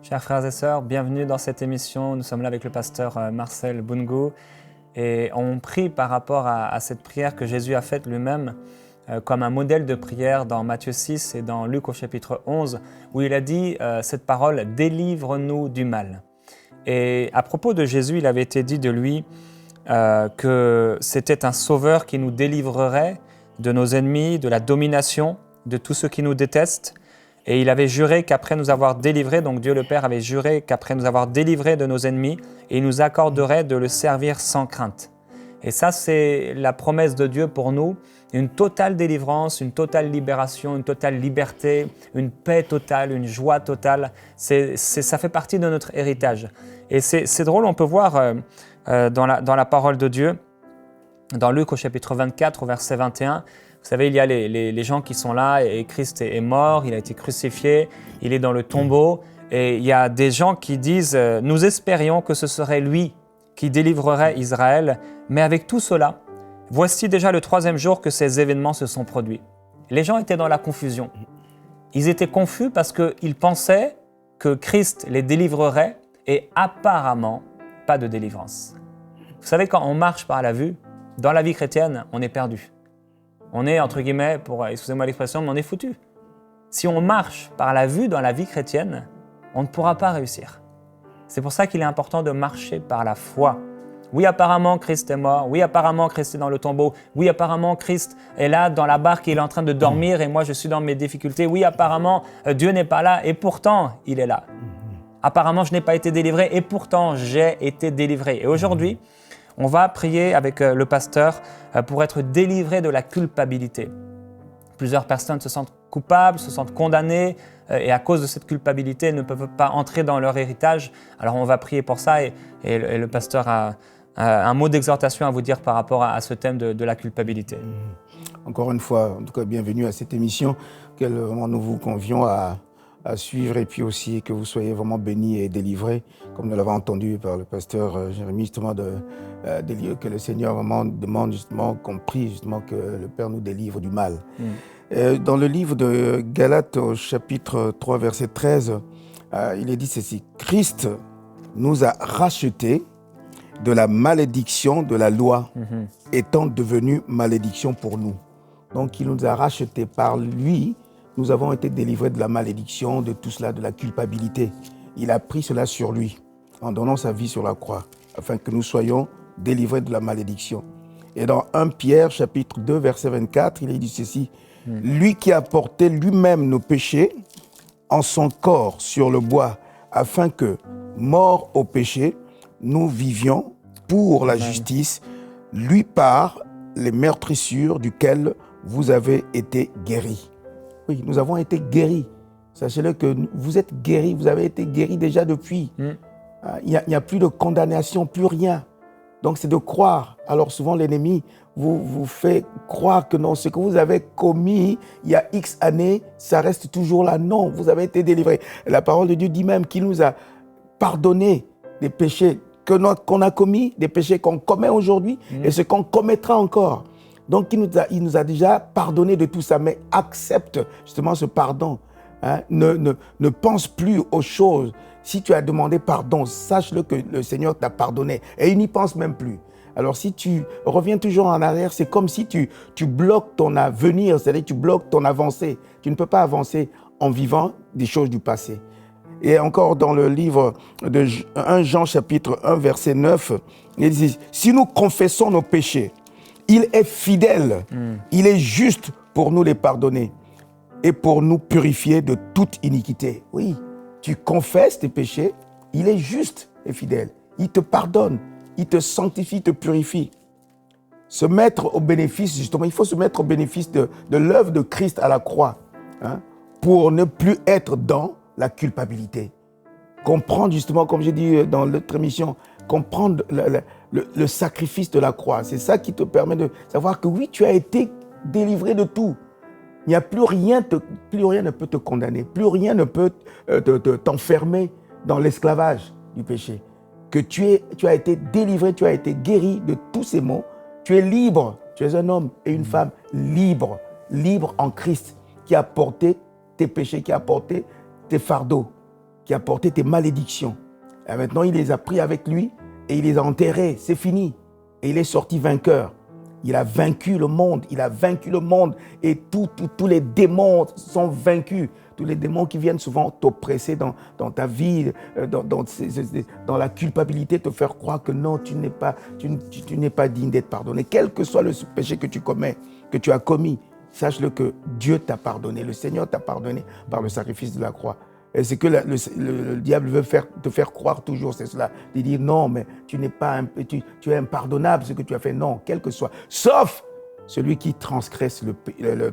Chers frères et sœurs, bienvenue dans cette émission. Nous sommes là avec le pasteur Marcel Bungu et on prie par rapport à cette prière que Jésus a faite lui-même comme un modèle de prière dans Matthieu 6 et dans Luc au chapitre 11 où il a dit cette parole « Délivre-nous du mal ». Et à propos de Jésus, il avait été dit de lui que c'était un sauveur qui nous délivrerait de nos ennemis, de la domination, de tous ceux qui nous détestent. Et il avait juré qu'après nous avoir délivrés, donc Dieu le Père avait juré qu'après nous avoir délivrés de nos ennemis, il nous accorderait de le servir sans crainte. Et ça, c'est la promesse de Dieu pour nous, une totale délivrance, une totale libération, une totale liberté, une paix totale, une joie totale. Ça fait partie de notre héritage. Et c'est drôle, on peut voir dans la parole de Dieu, dans Luc au chapitre 24, au verset 21, vous savez, il y a les gens qui sont là et Christ est mort, il a été crucifié, il est dans le tombeau et il y a des gens qui disent « Nous espérions que ce serait lui qui délivrerait Israël, mais avec tout cela, voici déjà le 3e jour que ces événements se sont produits. » Les gens étaient dans la confusion. Ils étaient confus parce qu'ils pensaient que Christ les délivrerait et apparemment pas de délivrance. Vous savez, quand on marche par la vue, dans la vie chrétienne, on est perdu. On est, entre guillemets, excusez-moi l'expression, mais on est foutu. Si on marche par la vue dans la vie chrétienne, on ne pourra pas réussir. C'est pour ça qu'il est important de marcher par la foi. Oui, apparemment, Christ est mort. Oui, apparemment, Christ est dans le tombeau. Oui, apparemment, Christ est là dans la barque et il est en train de dormir et moi, je suis dans mes difficultés. Oui, apparemment, Dieu n'est pas là et pourtant, il est là. Apparemment, je n'ai pas été délivré et pourtant, j'ai été délivré. Et aujourd'hui, on va prier avec le pasteur pour être délivré de la culpabilité. Plusieurs personnes se sentent coupables, se sentent condamnées et à cause de cette culpabilité, ne peuvent pas entrer dans leur héritage. Alors on va prier pour ça et le pasteur a un mot d'exhortation à vous dire par rapport à ce thème de la culpabilité. Encore une fois, en tout cas, bienvenue à cette émission que vraiment nous vous convions à suivre et puis aussi que vous soyez vraiment bénis et délivrés, comme nous l'avons entendu par le pasteur Jérémie, justement, que le Seigneur vraiment demande justement qu'on prie justement que le Père nous délivre du mal. Dans le livre de Galates au chapitre 3 verset 13, il est dit ceci: Christ nous a rachetés de la malédiction de la loi, étant devenu malédiction pour nous. Donc il nous a rachetés par lui. Nous avons été délivrés de la malédiction, de tout cela, de la culpabilité. Il a pris cela sur lui, en donnant sa vie sur la croix, afin que nous soyons délivrés de la malédiction. Et dans 1 Pierre, chapitre 2, verset 24, il est dit ceci: Lui qui a porté lui-même nos péchés en son corps sur le bois, afin que, morts au péché, nous vivions pour la justice, lui par les meurtrissures duquel vous avez été guéris. Oui, nous avons été guéris. Sachez-le que vous êtes guéris, vous avez été guéris déjà depuis. Il n'y a plus de condamnation, plus rien. Donc c'est de croire. Alors souvent l'ennemi vous fait croire que non, ce que vous avez commis il y a X années, ça reste toujours là. Non, vous avez été délivrés. La parole de Dieu dit même qu'il nous a pardonné des péchés qu'on a commis, des péchés qu'on commet aujourd'hui et ce qu'on commettra encore. Donc, il nous a déjà pardonné de tout ça, mais accepte justement ce pardon. Ne pense plus aux choses. Si tu as demandé pardon, sache-le que le Seigneur t'a pardonné et il n'y pense même plus. Alors, si tu reviens toujours en arrière, c'est comme si tu bloques ton avenir, c'est-à-dire que tu bloques ton avancée. Tu ne peux pas avancer en vivant des choses du passé. Et encore dans le livre de 1 Jean chapitre 1 verset 9, il dit « Si nous confessons nos péchés, il est fidèle, il est juste pour nous les pardonner et pour nous purifier de toute iniquité. » Oui, tu confesses tes péchés, il est juste et fidèle. Il te pardonne, il te sanctifie, te purifie. Se mettre au bénéfice, justement, il faut se mettre au bénéfice de l'œuvre de Christ à la croix, pour ne plus être dans la culpabilité. Comprendre justement, comme j'ai dit dans l'autre émission, comprendre le sacrifice de la croix. C'est ça qui te permet de savoir que oui, tu as été délivré de tout. Il n'y a plus rien ne peut te condamner. Plus rien ne peut t'enfermer dans l'esclavage du péché. Que tu as été délivré, tu as été guéri de tous ces maux. Tu es libre. Tu es un homme et une femme libre. Libre en Christ qui a porté tes péchés, qui a porté tes fardeaux. qui a porté tes malédictions. Et maintenant, il les a pris avec lui et il les a enterrés. C'est fini. Et il est sorti vainqueur. Il a vaincu le monde. Il a vaincu le monde. Et tous les démons sont vaincus. Tous les démons qui viennent souvent t'oppresser dans ta vie, dans la culpabilité, te faire croire que non, tu n'es pas digne d'être pardonné. Quel que soit le péché que tu commets, que tu as commis, sache-le que Dieu t'a pardonné. Le Seigneur t'a pardonné par le sacrifice de la croix. Et c'est que le diable veut te faire croire toujours, c'est cela. De dire non, mais tu es impardonnable ce que tu as fait. Non, quel que soit. Sauf celui qui transgresse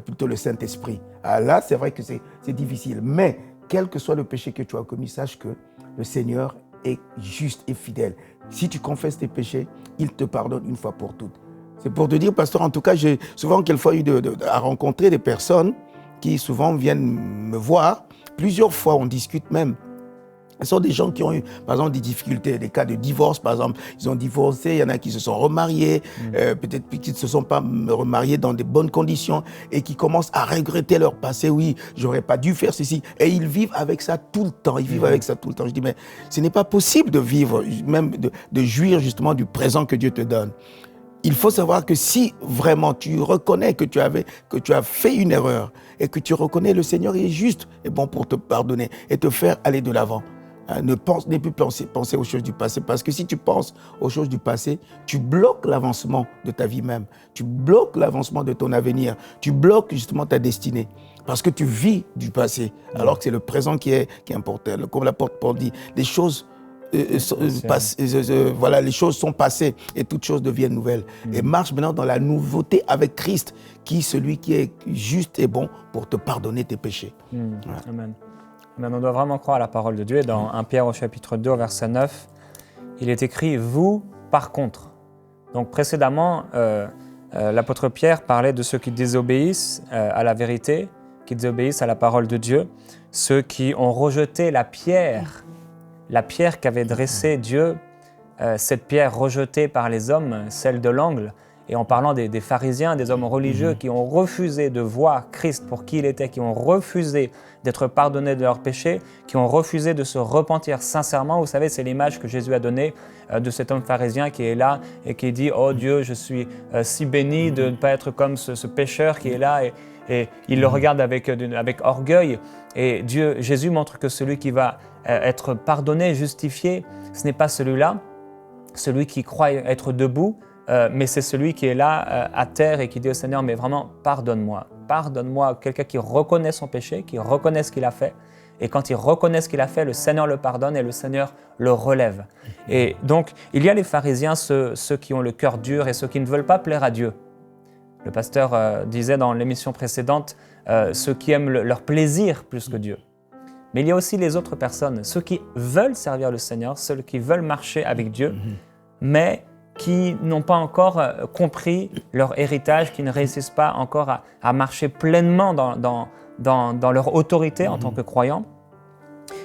plutôt le Saint-Esprit. Ah, là, c'est vrai que c'est difficile. Mais quel que soit le péché que tu as commis, sache que le Seigneur est juste et fidèle. Si tu confesses tes péchés, il te pardonne une fois pour toutes. C'est pour te dire, pasteur, en tout cas, j'ai souvent quelquefois eu à rencontrer des personnes qui souvent viennent me voir. Plusieurs fois, on discute même. Ce sont des gens qui ont eu, par exemple, des difficultés, des cas de divorce, par exemple. Ils ont divorcé, il y en a qui se sont remariés, peut-être qui ne se sont pas remariés dans des bonnes conditions et qui commencent à regretter leur passé. Oui, j'aurais pas dû faire ceci. Et ils vivent avec ça tout le temps. Ils vivent avec ça tout le temps. Je dis, mais ce n'est pas possible de vivre, même de jouir justement du présent que Dieu te donne. Il faut savoir que si vraiment tu reconnais que tu as fait une erreur et que tu reconnais le Seigneur est juste et bon pour te pardonner et te faire aller de l'avant. Ne plus penser aux choses du passé, parce que si tu penses aux choses du passé, tu bloques l'avancement de ta vie même, tu bloques l'avancement de ton avenir, tu bloques justement ta destinée, parce que tu vis du passé, alors que c'est le présent qui est important. Comme l'apôtre Paul dit, les choses voilà, les choses sont passées et toutes choses deviennent nouvelles. Et marche maintenant dans la nouveauté avec Christ, qui est celui qui est juste et bon pour te pardonner tes péchés. Voilà. Amen. Amen. On doit vraiment croire à la parole de Dieu. Et dans 1 Pierre au chapitre 2, au verset 9, il est écrit « Vous, par contre ». Donc précédemment, l'apôtre Pierre parlait de ceux qui désobéissent à la vérité, qui désobéissent à la parole de Dieu, ceux qui ont rejeté la pierre qu'avait dressée Dieu, cette pierre rejetée par les hommes, celle de l'angle. Et en parlant des pharisiens, des hommes religieux qui ont refusé de voir Christ pour qui il était, qui ont refusé d'être pardonnés de leurs péchés, qui ont refusé de se repentir sincèrement. Vous savez, c'est l'image que Jésus a donnée de cet homme pharisien qui est là et qui dit « Oh Dieu, je suis si béni de ne pas être comme ce pécheur qui est là ». Et il le regarde avec orgueil. Et Jésus montre que celui qui va être pardonné, justifié, ce n'est pas celui-là, celui qui croit être debout, mais c'est celui qui est là à terre et qui dit au Seigneur, mais vraiment, pardonne-moi. Pardonne-moi, quelqu'un qui reconnaît son péché, qui reconnaît ce qu'il a fait. Et quand il reconnaît ce qu'il a fait, le Seigneur le pardonne et le Seigneur le relève. Et donc, il y a les pharisiens, ceux qui ont le cœur dur et ceux qui ne veulent pas plaire à Dieu. Le pasteur disait dans l'émission précédente, ceux qui aiment leur plaisir plus que Dieu. Mais il y a aussi les autres personnes, ceux qui veulent servir le Seigneur, ceux qui veulent marcher avec Dieu, mais qui n'ont pas encore compris leur héritage, qui ne réussissent pas encore à marcher pleinement dans leur autorité en tant que croyants.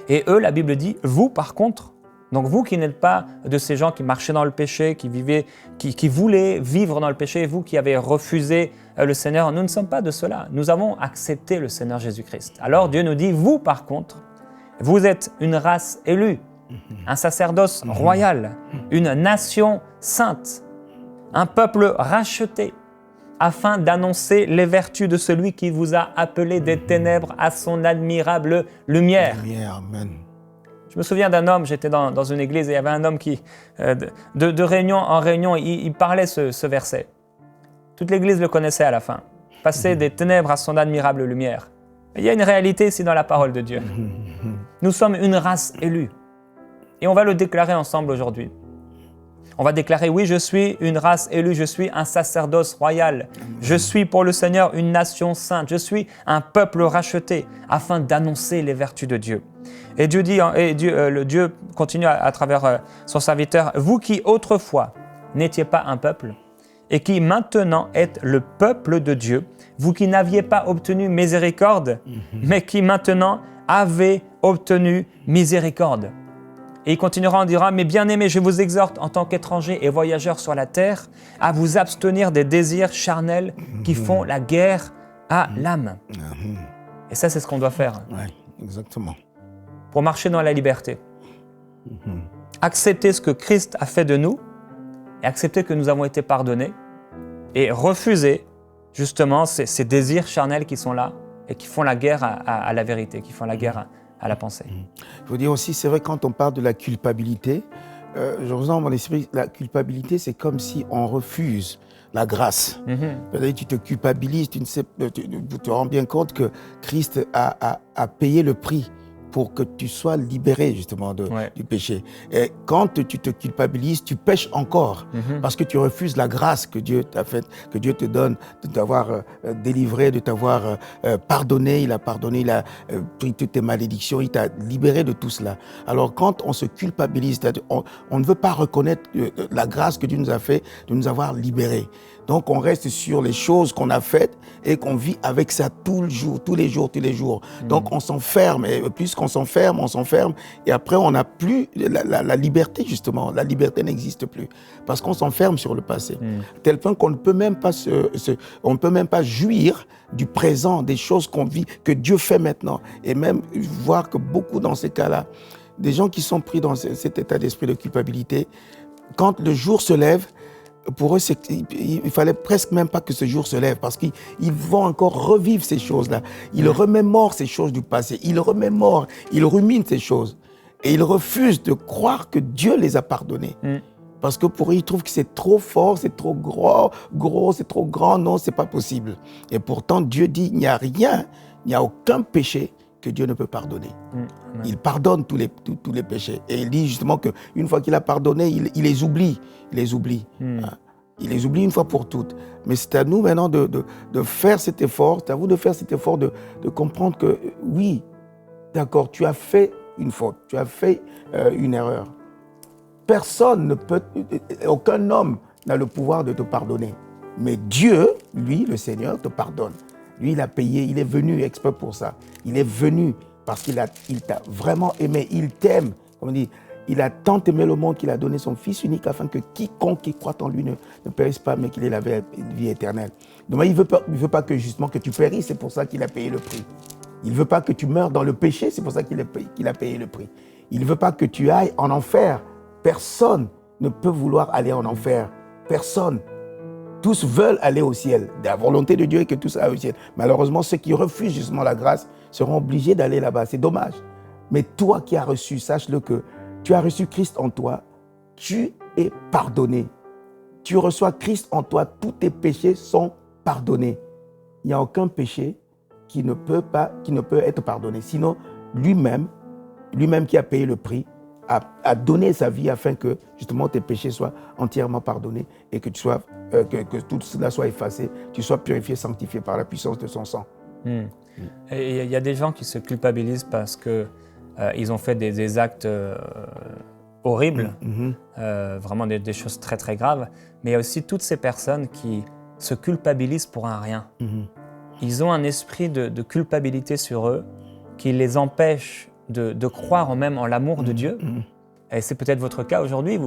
Et eux, la Bible dit, vous par contre, donc vous qui n'êtes pas de ces gens qui marchaient dans le péché, qui voulaient vivre dans le péché, vous qui avez refusé le Seigneur, nous ne sommes pas de cela. Nous avons accepté le Seigneur Jésus-Christ. Alors Dieu nous dit, vous par contre, vous êtes une race élue, un sacerdoce royal, une nation sainte, un peuple racheté, afin d'annoncer les vertus de celui qui vous a appelé des ténèbres à son admirable lumière. Amen. Je me souviens d'un homme, j'étais dans une église et il y avait un homme qui, de réunion en réunion, il parlait ce verset. Toute l'église le connaissait à la fin. Passer des ténèbres à son admirable lumière. Il y a une réalité ici dans la parole de Dieu. Nous sommes une race élue. Et on va le déclarer ensemble aujourd'hui. On va déclarer, oui, je suis une race élue, je suis un sacerdoce royal. Je suis pour le Seigneur une nation sainte. Je suis un peuple racheté afin d'annoncer les vertus de Dieu. Et Dieu dit, Dieu continue à travers son serviteur, vous qui autrefois n'étiez pas un peuple et qui maintenant êtes le peuple de Dieu, vous qui n'aviez pas obtenu miséricorde, mais qui maintenant avez obtenu miséricorde. Et il continuera en disant, mais bien-aimés, je vous exhorte en tant qu'étrangers et voyageurs sur la terre à vous abstenir des désirs charnels qui font la guerre à l'âme. Et ça, c'est ce qu'on doit faire. Oui, exactement. pour marcher dans la liberté. Accepter ce que Christ a fait de nous et accepter que nous avons été pardonnés et refuser justement ces désirs charnels qui sont là et qui font la guerre à la vérité, qui font la guerre à la pensée. Il faut dire aussi, c'est vrai, quand on parle de la culpabilité, je ressens dans mon esprit, la culpabilité, c'est comme si on refuse la grâce. C'est-à-dire, tu te culpabilises, tu te rends bien compte que Christ a payé le prix pour que tu sois libéré justement du péché. Et quand tu te culpabilises, tu pèches encore parce que tu refuses la grâce que Dieu t'a faite, que Dieu te donne, de t'avoir délivré, de t'avoir pardonné. Il a pardonné, il a pris toutes tes malédictions, il t'a libéré de tout cela. Alors quand on se culpabilise, on ne veut pas reconnaître la grâce que Dieu nous a fait de nous avoir libérés. Donc on reste sur les choses qu'on a faites et qu'on vit avec ça tous les jours. Donc on s'enferme, et plus qu'on s'enferme, et après on n'a plus la liberté justement. La liberté n'existe plus parce qu'on s'enferme sur le passé. Tel point qu'on ne peut même pas on ne peut même pas jouir du présent, des choses qu'on vit, que Dieu fait maintenant. Et même voir que beaucoup dans ces cas-là, des gens qui sont pris dans cet état d'esprit de culpabilité, quand le jour se lève, pour eux, il fallait presque même pas que ce jour se lève parce qu'ils vont encore revivre ces choses-là. Ils remémorent ces choses du passé. Ils remémorent, ils ruminent ces choses. Et ils refusent de croire que Dieu les a pardonnés. Parce que pour eux, ils trouvent que c'est trop fort, c'est trop gros, c'est trop grand. Non, c'est pas possible. Et pourtant, Dieu dit, il n'y a rien, il n'y a aucun péché que Dieu ne peut pardonner. Il pardonne tous les péchés. Et il dit justement qu'une fois qu'il a pardonné, il les oublie. Il les oublie. Il les oublie une fois pour toutes. Mais c'est à nous maintenant de faire cet effort, c'est à vous de faire cet effort de comprendre que oui, d'accord, tu as fait une faute, tu as fait une erreur. Personne ne peut, aucun homme n'a le pouvoir de te pardonner. Mais Dieu, lui, le Seigneur, te pardonne. Lui, il a payé, il est venu exprès pour ça. Il est venu parce qu'il t'a vraiment aimé, il t'aime. Comme on dit, il a tant aimé le monde qu'il a donné son Fils unique afin que quiconque qui croit en lui ne périsse pas, mais qu'il ait la vie éternelle. Donc il veut pas que justement que tu périsses, c'est pour ça qu'il a payé le prix. Il ne veut pas que tu meurs dans le péché, c'est pour ça qu'il a payé le prix. Il ne veut pas que tu ailles en enfer. Personne ne peut vouloir aller en enfer. Personne. Tous veulent aller au ciel. La volonté de Dieu est que tous aillent au ciel. Malheureusement, ceux qui refusent justement la grâce seront obligés d'aller là-bas. C'est dommage. Mais toi qui as reçu, sache-le que tu as reçu Christ en toi. Tu es pardonné. Tu reçois Christ en toi. Tous tes péchés sont pardonnés. Il n'y a aucun péché qui ne peut être pardonné. Sinon, lui-même qui a payé le prix, a donné sa vie afin que justement tes péchés soient entièrement pardonnés et que que tout cela soit effacé, tu sois purifié, sanctifié par la puissance de son sang. Et il y a des gens qui se culpabilisent parce que ils ont fait des actes horribles, vraiment des choses très très graves, mais il y a aussi toutes ces personnes qui se culpabilisent pour un rien. Ils ont un esprit de culpabilité sur eux qui les empêche de croire même en l'amour de Dieu. Et c'est peut-être votre cas aujourd'hui.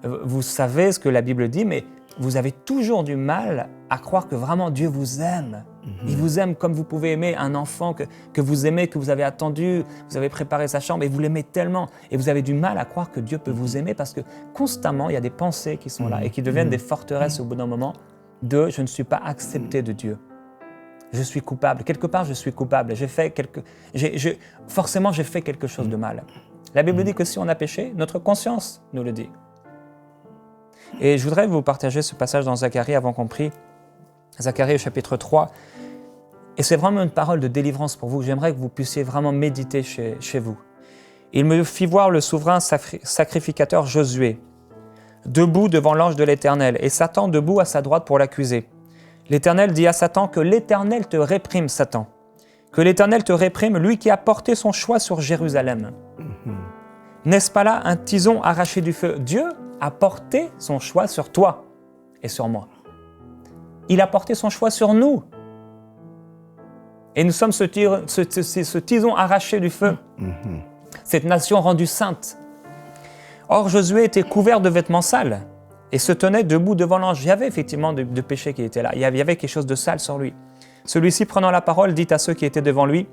Vous savez ce que la Bible dit, mais vous avez toujours du mal à croire que vraiment Dieu vous aime. Il vous aime comme vous pouvez aimer un enfant que vous aimez, que vous avez attendu, vous avez préparé sa chambre et vous l'aimez tellement. Et vous avez du mal à croire que Dieu peut vous aimer parce que constamment, il y a des pensées qui sont là et qui deviennent des forteresses au bout d'un moment de « je ne suis pas accepté de Dieu ». Je suis coupable. Quelque part, je suis coupable. Forcément, j'ai fait quelque chose de mal. La Bible dit que si on a péché, notre conscience nous le dit. Et je voudrais vous partager ce passage dans Zacharie avant qu'on prie. Zacharie au chapitre 3. Et c'est vraiment une parole de délivrance pour vous. J'aimerais que vous puissiez vraiment méditer chez vous. Il me fit voir le souverain sacrificateur Josué, debout devant l'ange de l'Éternel, et Satan debout à sa droite pour l'accuser. L'Éternel dit à Satan que l'Éternel te réprime, Satan. Que l'Éternel te réprime, lui qui a porté son choix sur Jérusalem. N'est-ce pas là un tison arraché du feu? Dieu a porté son choix sur toi et sur moi. Il a porté son choix sur nous. Et nous sommes ce tison arraché du feu. Cette nation rendue sainte. Or, Josué était couvert de vêtements sales et se tenait debout devant l'ange. Il y avait effectivement de péché qui était là. Il y avait quelque chose de sale sur lui. Celui-ci, prenant la parole, dit à ceux qui étaient devant lui,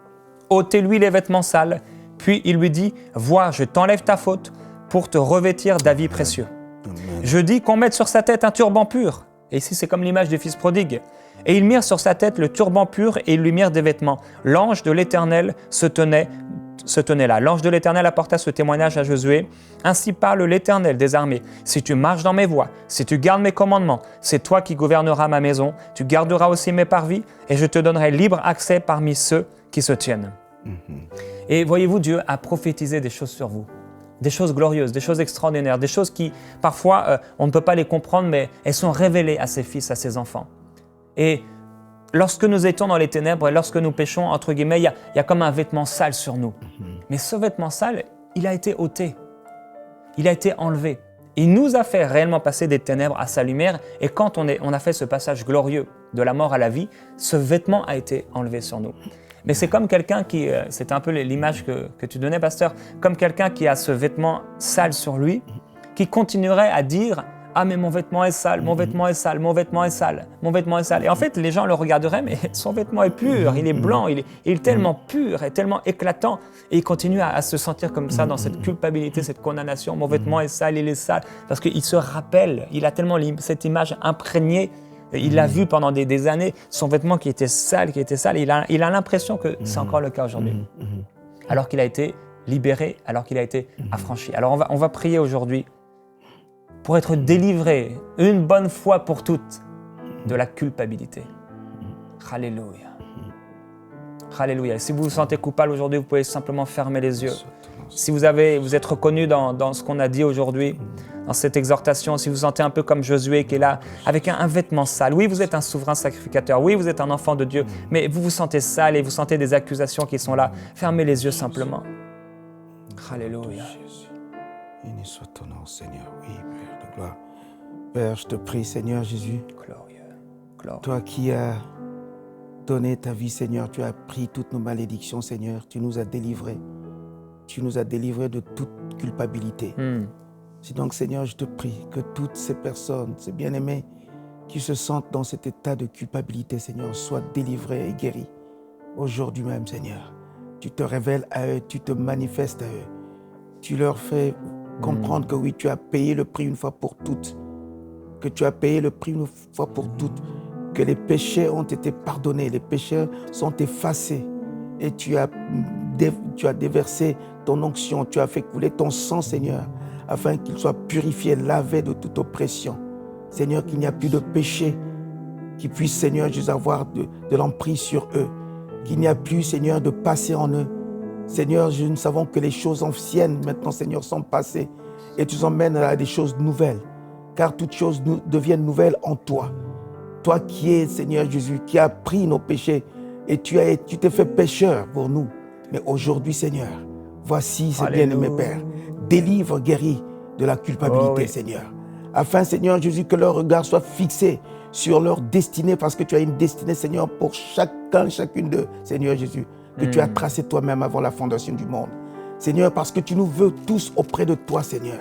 « ôtez-lui les vêtements sales, Puis il lui dit, « Vois, je t'enlève ta faute pour te revêtir d'avis précieux. Je dis qu'on mette sur sa tête un turban pur. » Et ici, c'est comme l'image du fils prodigue. « Et ils mirent sur sa tête le turban pur et ils lui mirent des vêtements. L'ange de l'Éternel se tenait là. L'ange de l'Éternel apporta ce témoignage à Josué. Ainsi parle l'Éternel des armées. Si tu marches dans mes voies, si tu gardes mes commandements, c'est toi qui gouverneras ma maison. Tu garderas aussi mes parvis et je te donnerai libre accès parmi ceux qui se tiennent. » Et voyez-vous, Dieu a prophétisé des choses sur vous. Des choses glorieuses, des choses extraordinaires, des choses qui, parfois, on ne peut pas les comprendre, mais elles sont révélées à ses fils, à ses enfants. Et lorsque nous étions dans les ténèbres et lorsque nous péchons, entre guillemets, il y a comme un vêtement sale sur nous. Mais ce vêtement sale, il a été ôté. Il a été enlevé. Il nous a fait réellement passer des ténèbres à sa lumière. Et quand on a fait ce passage glorieux de la mort à la vie, ce vêtement a été enlevé sur nous. Mais c'est comme quelqu'un qui, c'est un peu l'image que tu donnais, pasteur, comme quelqu'un qui a ce vêtement sale sur lui, qui continuerait à dire « Ah, mais mon vêtement est sale, mon vêtement est sale, mon vêtement est sale, mon vêtement est sale. » Et en fait, les gens le regarderaient, mais son vêtement est pur, il est blanc, il est tellement pur et tellement éclatant. Et il continue à se sentir comme ça, dans cette culpabilité, cette condamnation. Mon vêtement est sale, il est sale. Parce qu'il se rappelle, il a tellement cette image imprégnée. Il l'a vu pendant des années, son vêtement qui était sale. Il a l'impression que c'est encore le cas aujourd'hui. Alors qu'il a été libéré, alors qu'il a été affranchi. Alors on va prier aujourd'hui pour être délivré une bonne fois pour toutes de la culpabilité. Alléluia. Alléluia. Et si vous vous sentez coupable aujourd'hui, vous pouvez simplement fermer les yeux. Si vous êtes reconnu dans ce qu'on a dit aujourd'hui, dans cette exhortation, si vous vous sentez un peu comme Josué qui est là, avec un vêtement sale. Oui, vous êtes un souverain sacrificateur. Oui, vous êtes un enfant de Dieu. Mais vous vous sentez sale et vous sentez des accusations qui sont là. Fermez les yeux simplement. Alléluia. Béni soit ton nom, Seigneur. Oui, Père de gloire. Père, je te prie, Seigneur Jésus. Glorieux. Toi qui as donné ta vie, Seigneur, tu as pris toutes nos malédictions, Seigneur. Tu nous as délivrés. Tu nous as délivrés de toute culpabilité. C'est donc, Seigneur, je te prie que toutes ces personnes, ces bien-aimés qui se sentent dans cet état de culpabilité, Seigneur, soient délivrés et guéris. Aujourd'hui même, Seigneur, tu te révèles à eux, tu te manifestes à eux. Tu leur fais comprendre que oui, tu as payé le prix une fois pour toutes. Que tu as payé le prix une fois pour toutes. Que les péchés ont été pardonnés, les péchés sont effacés. Et tu as déversé ton onction, tu as fait couler ton sang, Seigneur, afin qu'il soit purifié, lavé de toute oppression. Seigneur, qu'il n'y a plus de péché qui puisse, Seigneur, juste avoir de l'emprise sur eux. Qu'il n'y a plus, Seigneur, de passé en eux. Seigneur, nous savons que les choses anciennes, maintenant, Seigneur, sont passées et tu nous emmènes à des choses nouvelles. Car toutes choses deviennent nouvelles en toi. Toi qui es, Seigneur Jésus, qui as pris nos péchés et tu t'es fait pécheur pour nous. Mais aujourd'hui, Seigneur, voici ce bien-aimé Père. Délivre, guéris de la culpabilité, Seigneur. Afin, Seigneur Jésus, que leur regard soit fixé sur leur destinée, parce que tu as une destinée, Seigneur, pour chacune d'eux, Seigneur Jésus, que tu as tracé toi-même avant la fondation du monde. Seigneur, parce que tu nous veux tous auprès de toi, Seigneur.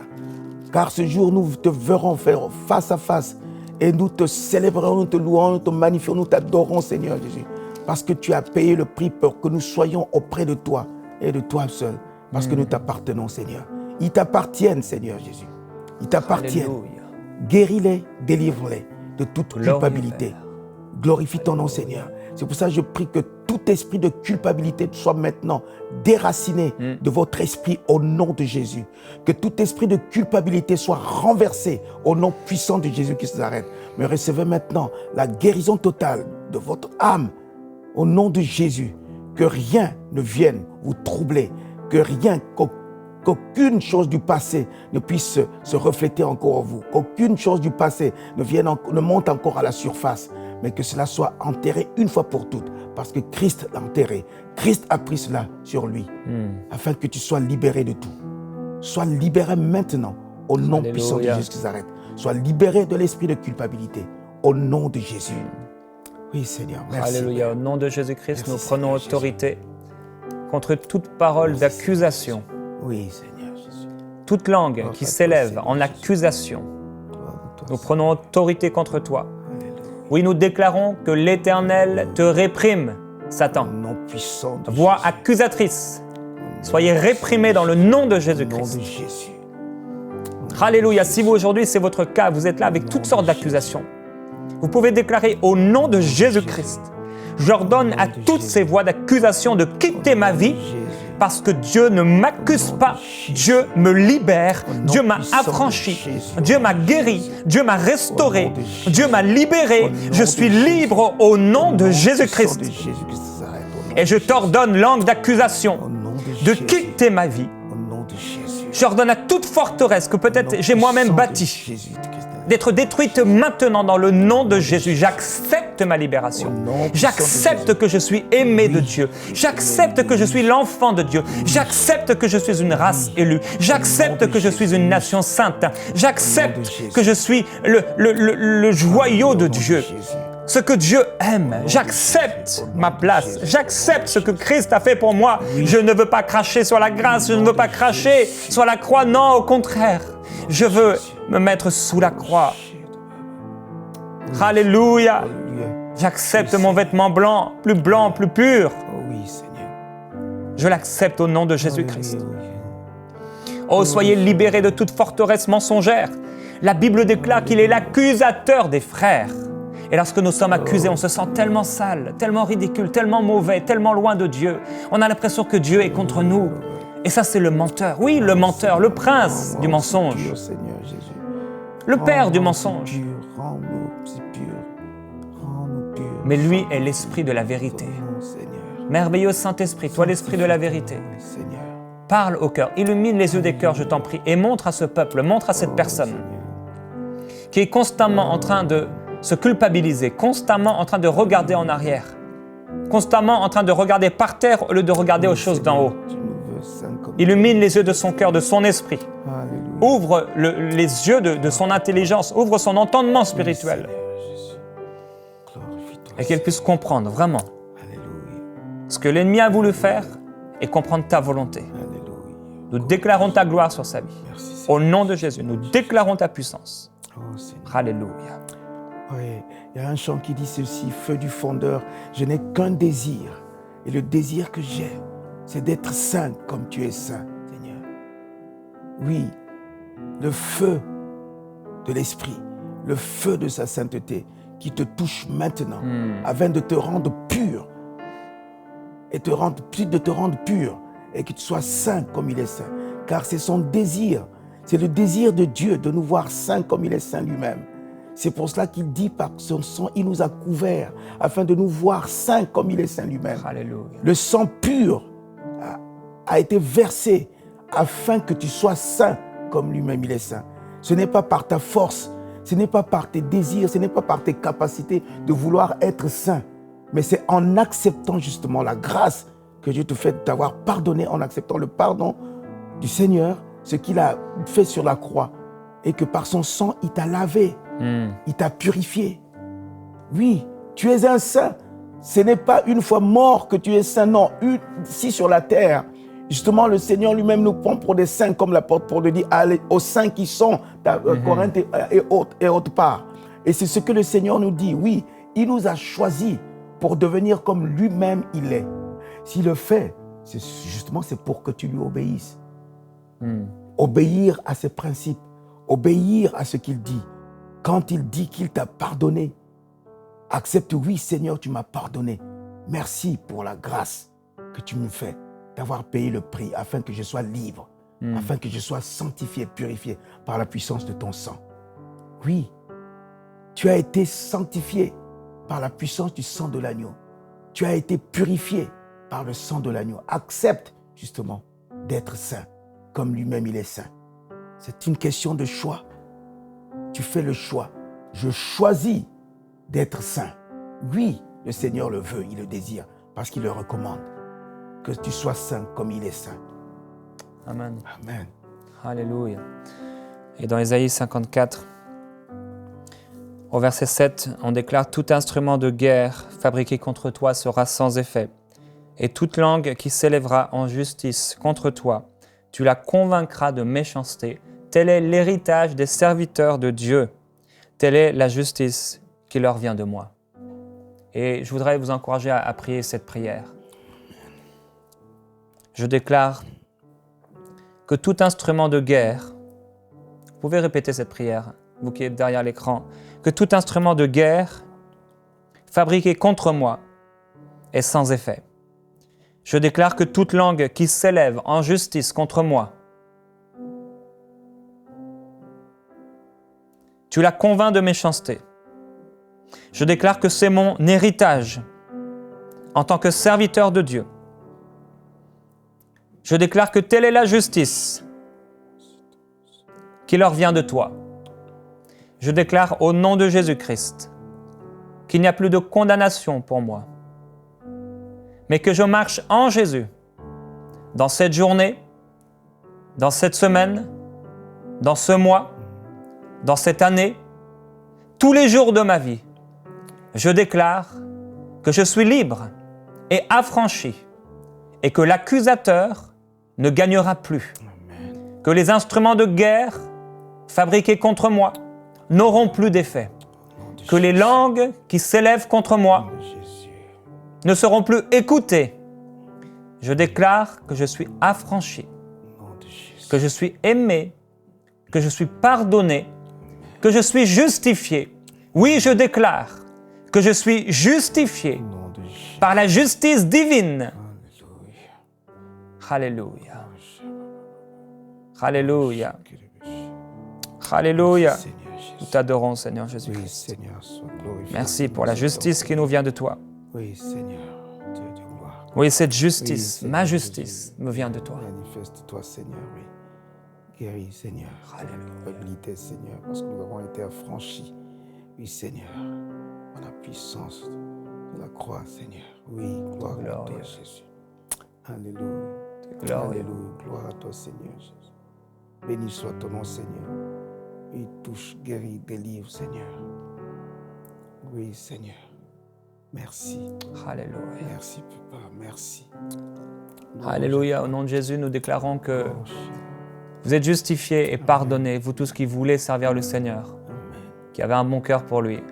Car ce jour, nous te verrons faire face à face et nous te célébrerons, nous te louerons, nous te magnifions, nous t'adorons, Seigneur Jésus. Parce que tu as payé le prix pour que nous soyons auprès de toi et de toi seul. Parce que nous t'appartenons, Seigneur. Ils t'appartiennent, Seigneur Jésus. Ils t'appartiennent. Guéris-les, délivre-les de toute culpabilité. Glorifie ton nom, Seigneur. C'est pour ça que je prie que tout esprit de culpabilité soit maintenant déraciné de votre esprit au nom de Jésus. Que tout esprit de culpabilité soit renversé au nom puissant de Jésus qui s'arrête. Mais recevez maintenant la guérison totale de votre âme au nom de Jésus. Que rien ne vienne vous troubler. Que rien, qu'aucune chose du passé ne puisse se refléter encore en vous. Qu'aucune chose du passé ne monte encore à la surface. Mais que cela soit enterré une fois pour toutes. Parce que Christ l'a enterré. Christ a pris cela sur lui. Afin que tu sois libéré de tout. Sois libéré maintenant au nom puissant de Jésus qui s'arrête. Sois libéré de l'esprit de culpabilité au nom de Jésus. Oui, Seigneur, merci. Alléluia. Au nom de Jésus-Christ, nous prenons autorité contre toute parole d'accusation. Oui, Seigneur Jésus. Toute langue qui s'élève en accusation. Nous prenons autorité contre toi. Oui, nous déclarons que l'Éternel te réprime, Satan. Voix accusatrice, soyez réprimés dans le nom de Au nom Jésus-Christ. de Jésus. Alléluia. Si vous aujourd'hui, c'est votre cas, vous êtes là avec toutes sortes d'accusations, vous pouvez déclarer au nom de Jésus-Christ, j'ordonne à toutes ces voix d'accusation de quitter ma vie parce que Dieu ne m'accuse pas, Dieu me libère, Dieu m'a affranchi, Dieu m'a guéri, Dieu m'a restauré, Dieu m'a libéré, je suis libre au nom de Jésus-Christ. Et je t'ordonne, langue d'accusation, de quitter ma vie. J'ordonne à toute forteresse que peut-être j'ai moi-même bâtie d'être détruite maintenant dans le nom de Jésus. J'accepte ma libération. J'accepte que je suis aimé de Dieu. J'accepte que je suis l'enfant de Dieu. J'accepte que je suis une race élue. J'accepte que je suis une nation sainte. J'accepte que je suis le joyau de Dieu. Ce que Dieu aime, j'accepte ma place, j'accepte ce que Christ a fait pour moi. Je ne veux pas cracher sur la grâce, je ne veux pas cracher sur la croix, non, au contraire. Je veux me mettre sous la croix. Alléluia. J'accepte mon vêtement blanc, plus pur. Je l'accepte au nom de Jésus-Christ. Oh, soyez libérés de toute forteresse mensongère. La Bible déclare qu'il est l'accusateur des frères. Et lorsque nous sommes accusés, on se sent tellement sale, tellement ridicule, tellement mauvais, tellement loin de Dieu. On a l'impression que Dieu est contre nous. Et ça, c'est le menteur. Oui, le menteur, le prince du mensonge. Le père du mensonge. Mais lui est l'esprit de la vérité. Merveilleux Saint-Esprit, toi l'esprit de la vérité. Parle au cœur, illumine les yeux des cœurs, je t'en prie, et montre à ce peuple, montre à cette personne qui est constamment en train de se culpabiliser, constamment en train de regarder en arrière, constamment en train de regarder par terre au lieu de regarder aux choses d'en haut. Illumine les yeux de son cœur, de son esprit. Ouvre les yeux de son intelligence, ouvre son entendement spirituel. Et qu'elle puisse comprendre vraiment ce que l'ennemi a voulu faire et comprendre ta volonté. Nous déclarons ta gloire sur sa vie. Au nom de Jésus, nous déclarons ta puissance. Alléluia. Oui, il y a un chant qui dit ceci, feu du fondeur, je n'ai qu'un désir. Et le désir que j'ai, c'est d'être saint comme tu es saint, Seigneur. Oui, le feu de l'Esprit, le feu de sa sainteté qui te touche maintenant, afin de te rendre pur, et de te rendre pur, et que tu sois saint comme il est saint. Car c'est son désir, c'est le désir de Dieu de nous voir saints comme il est saint lui-même. C'est pour cela qu'il dit par son sang, il nous a couverts afin de nous voir saints comme il est saint lui-même. Alléluia. Le sang pur a été versé afin que tu sois saint comme lui-même il est saint. Ce n'est pas par ta force, ce n'est pas par tes désirs, ce n'est pas par tes capacités de vouloir être saint, mais c'est en acceptant justement la grâce que Dieu te fait d'avoir pardonné, en acceptant le pardon du Seigneur, ce qu'il a fait sur la croix, et que par son sang, il t'a lavé. Il t'a purifié. Oui, tu es un saint. Ce n'est pas une fois mort que tu es saint, non. Ici sur la terre, justement, le Seigneur lui-même nous prend pour des saints, comme l'apôtre Paul le dit, allez aux saints qui sont à Corinthe et autre part. Et c'est ce que le Seigneur nous dit. Oui, il nous a choisis pour devenir comme lui-même il est. S'il le fait, c'est pour que tu lui obéisses. Obéir à ses principes, obéir à ce qu'il dit. Quand il dit qu'il t'a pardonné, accepte, oui Seigneur, tu m'as pardonné. Merci pour la grâce que tu me fais d'avoir payé le prix afin que je sois libre, afin que je sois sanctifié, purifié par la puissance de ton sang. Oui, tu as été sanctifié par la puissance du sang de l'agneau. Tu as été purifié par le sang de l'agneau. Accepte justement d'être saint comme lui-même il est saint. C'est une question de choix. Tu fais le choix. Je choisis d'être saint. Oui, le Seigneur le veut, il le désire, parce qu'il le recommande. Que tu sois saint comme il est saint. Amen. Amen. Alléluia. Et dans Ésaïe 54, au verset 7, on déclare « Tout instrument de guerre fabriqué contre toi sera sans effet, et toute langue qui s'élèvera en justice contre toi, tu la convaincras de méchanceté. Tel est l'héritage des serviteurs de Dieu. Telle est la justice qui leur vient de moi. » Et je voudrais vous encourager à prier cette prière. Je déclare que tout instrument de guerre, vous pouvez répéter cette prière, vous qui êtes derrière l'écran, que tout instrument de guerre fabriqué contre moi est sans effet. Je déclare que toute langue qui s'élève en justice contre moi, tu la convaincs de méchanceté. Je déclare que c'est mon héritage en tant que serviteur de Dieu. Je déclare que telle est la justice qui leur vient de toi. Je déclare au nom de Jésus-Christ qu'il n'y a plus de condamnation pour moi, mais que je marche en Jésus dans cette journée, dans cette semaine, dans ce mois, dans cette année, tous les jours de ma vie. Je déclare que je suis libre et affranchi et que l'accusateur ne gagnera plus, que les instruments de guerre fabriqués contre moi n'auront plus d'effet, que les langues qui s'élèvent contre moi ne seront plus écoutées. Je déclare que je suis affranchi, que je suis aimé, que je suis pardonné, que je suis justifié. Oui, je déclare que je suis justifié par la justice divine. Alléluia. Alléluia. Alléluia. Nous t'adorons, Seigneur Jésus-Christ. Merci pour la justice qui nous vient de toi. Oui, Seigneur, Dieu de gloire. Oui, cette justice, Oui, ma Seigneur justice, Jésus. me vient de toi. Manifeste-toi, Seigneur, oui. Guéris, Seigneur. Alléluia. Culpabilité, Seigneur, parce que nous avons été affranchis. Oui, Seigneur, par la puissance de la croix, Seigneur. Oui, gloire à toi, Glorieux. Jésus. Alléluia. Glorieux. Alléluia. Gloire à toi, Seigneur Jésus. Béni soit ton nom, Seigneur. Oui, touche, guéris, délivre, Seigneur. Oui, Seigneur. Merci. Alléluia. Merci, Papa. Merci. Alléluia. Au nom de Jésus, nous déclarons que Oh, Jésus. vous êtes justifiés et pardonnés, vous tous qui voulez servir le Seigneur, Amen. qui avez un bon cœur pour lui.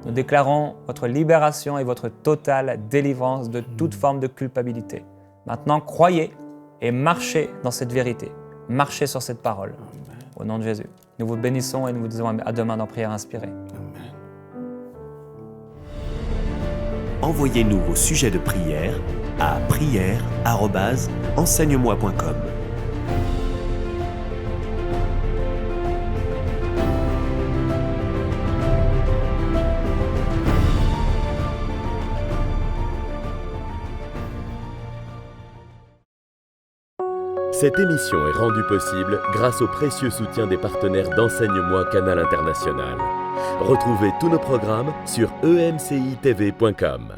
Nous déclarons votre libération et votre totale délivrance de toute forme de culpabilité. Maintenant, croyez et marchez dans cette vérité. Marchez sur cette parole. Amen. Au nom de Jésus. Nous vous bénissons et nous vous disons à demain dans Prière inspirée. Amen. Envoyez-nous vos sujets de prière à prière@enseigne-moi.com. Cette émission est rendue possible grâce au précieux soutien des partenaires d'Enseigne-moi Canal International. Retrouvez tous nos programmes sur emcitv.com.